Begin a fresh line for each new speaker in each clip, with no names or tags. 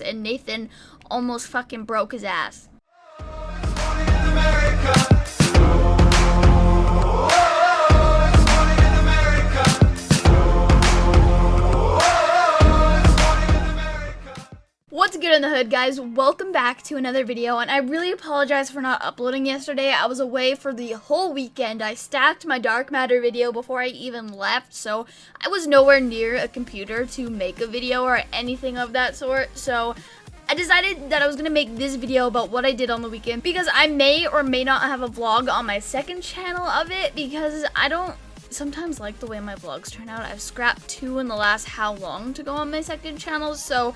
and Nathan almost fucking broke his ass. What's good in the hood, guys? Welcome back to another video, and I really apologize for not uploading yesterday. I was away for the whole weekend. I stacked my dark matter video before I even left, so I was nowhere near a computer to make a video or anything of that sort. So I decided that I was going to make this video about what I did on the weekend, because I may or may not have a vlog on my second channel of it, because I don't sometimes like the way my vlogs turn out. I've scrapped 2 in the last how long to go on my second channel, so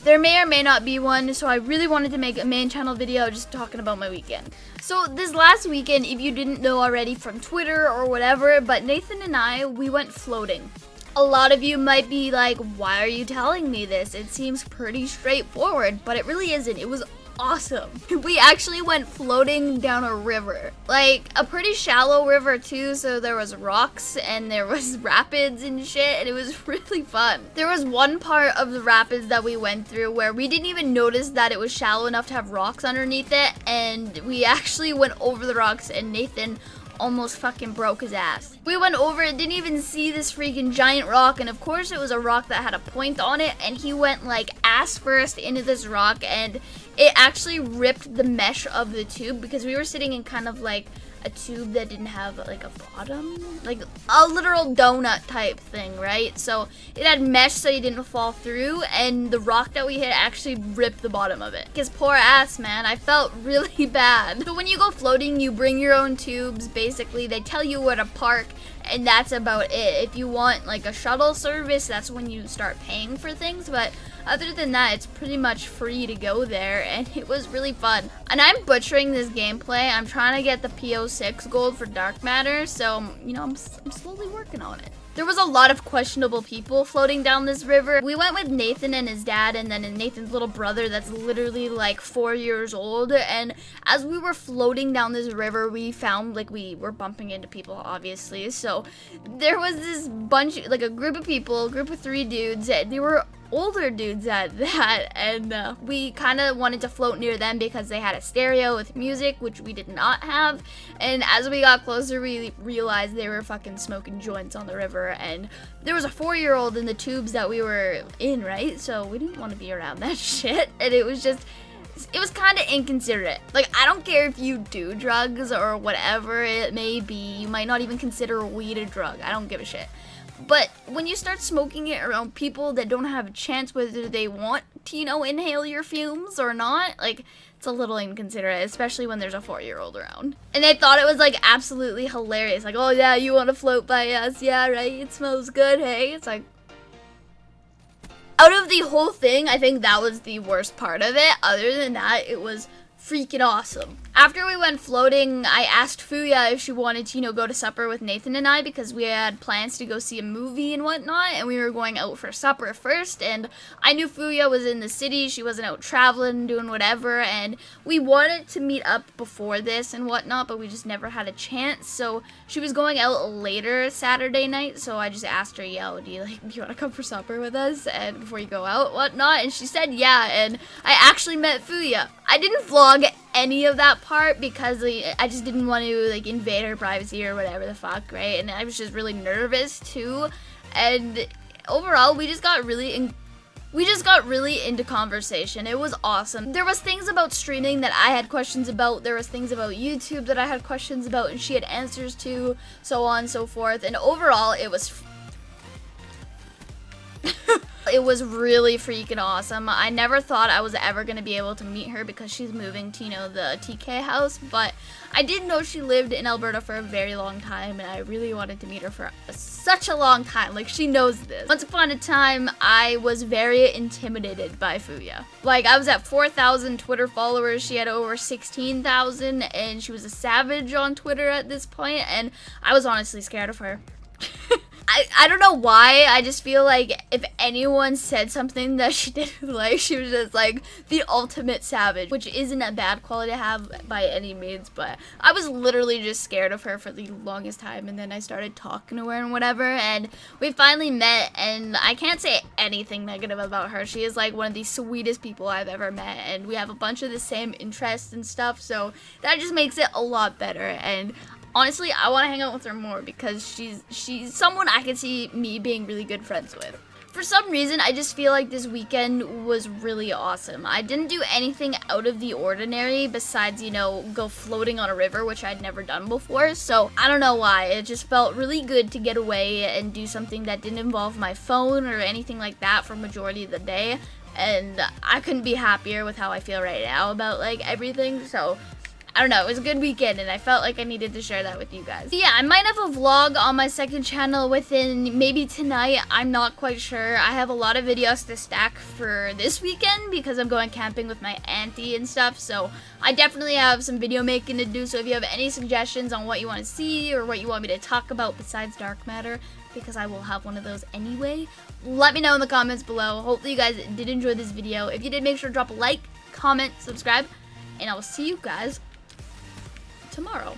there may or may not be one. So I really wanted to make a main channel video just talking about my weekend. So this last weekend, if you didn't know already from Twitter or whatever, but Nathan and I, we went floating. A lot of you might be like, why are you telling me this? It seems pretty straightforward, but it really isn't. It was awesome. We actually went floating down a river, like a pretty shallow river too, so there was rocks and there was rapids and shit, and it was really fun. There was one part of the rapids that we went through where we didn't even notice that it was shallow enough to have rocks underneath it, and we actually went over the rocks and Nathan almost fucking broke his ass. We went over it, didn't even see this freaking giant rock, and of course it was a rock that had a point on it, and he went like ass first into this rock, and it actually ripped the mesh of the tube, because we were sitting in kind of like a tube that didn't have like a bottom, like a literal donut type thing, right? So it had mesh so you didn't fall through, and the rock that we hit actually ripped the bottom of it. His poor ass, man. I felt really bad. So when you go floating, you bring your own tubes. Basically, they tell you where to park, and that's about it. If you want like a shuttle service, that's when you start paying for things, but other than that, it's pretty much free to go there, and it was really fun. And I'm butchering this gameplay. I'm trying to get the PO6 gold for dark matter, so, you know, I'm slowly working on it. There was a lot of questionable people floating down this river. We went with Nathan and his dad, and then Nathan's little brother that's literally like 4 years old, and as we were floating down this river, we found like we were bumping into people, obviously. So there was this bunch, like a group of people, a group of 3 dudes. They were older dudes at that, and we kind of wanted to float near them because they had a stereo with music, which we did not have. And as we got closer, we realized they were fucking smoking joints on the river, and there was a 4-year-old in the tubes that we were in, right? So we didn't want to be around that shit, and it was kind of inconsiderate. Like, I don't care if you do drugs or whatever it may be. You might not even consider weed a drug. I don't give a shit. But when you start smoking it around people that don't have a chance whether they want to, you know, inhale your fumes or not, like, it's a little inconsiderate, especially when there's a 4-year-old around. And they thought it was, like, absolutely hilarious. Like, oh, yeah, you want to float by us? Yeah, right? It smells good, hey? It's like, out of the whole thing, I think that was the worst part of it. Other than that, it was freaking awesome. After we went floating, I asked Fuya if she wanted to, you know, go to supper with Nathan and I, because we had plans to go see a movie and whatnot, and we were going out for supper first, and I knew Fuya was in the city. She wasn't out traveling, doing whatever, and we wanted to meet up before this and whatnot, but we just never had a chance. So she was going out later Saturday night, so I just asked her, yo, do you want to come for supper with us and before you go out, whatnot? And she said yeah, and I actually met Fuya. I didn't vlog any of that part because I just didn't want to like invade her privacy or whatever the fuck, right? And I was just really nervous too. And overall, we just got really into conversation. It was awesome. There was things about streaming that I had questions about. There was things about YouTube that I had questions about, and she had answers to, so on and so forth. And overall, it was it was really freaking awesome. I never thought I was ever going to be able to meet her because she's moving to, you know, the TK house, but I did know she lived in Alberta for a very long time, and I really wanted to meet her for such a long time. Like, she knows this. Once upon a time, I was very intimidated by Fuya. Like, I was at 4,000 Twitter followers. She had over 16,000, and she was a savage on Twitter at this point, and I was honestly scared of her. I don't know why. I just feel like if anyone said something that she didn't like, she was just like the ultimate savage, which isn't a bad quality to have by any means, but I was literally just scared of her for the longest time, and then I started talking to her and whatever, and we finally met, and I can't say anything negative about her. She is like one of the sweetest people I've ever met, and we have a bunch of the same interests and stuff, so that just makes it a lot better. And honestly, I want to hang out with her more because she's someone I could see me being really good friends with. For some reason, I just feel like this weekend was really awesome. I didn't do anything out of the ordinary besides, you know, go floating on a river, which I'd never done before. So I don't know why. It just felt really good to get away and do something that didn't involve my phone or anything like that for majority of the day. And I couldn't be happier with how I feel right now about like everything. So I don't know, it was a good weekend, and I felt like I needed to share that with you guys. So yeah, I might have a vlog on my second channel within maybe tonight. I'm not quite sure. I have a lot of videos to stack for this weekend because I'm going camping with my auntie and stuff, so I definitely have some video making to do. So if you have any suggestions on what you want to see or what you want me to talk about besides dark matter, because I will have one of those anyway, let me know in the comments below. Hopefully you guys did enjoy this video. If you did, make sure to drop a like, comment, subscribe, and I will see you guys tomorrow.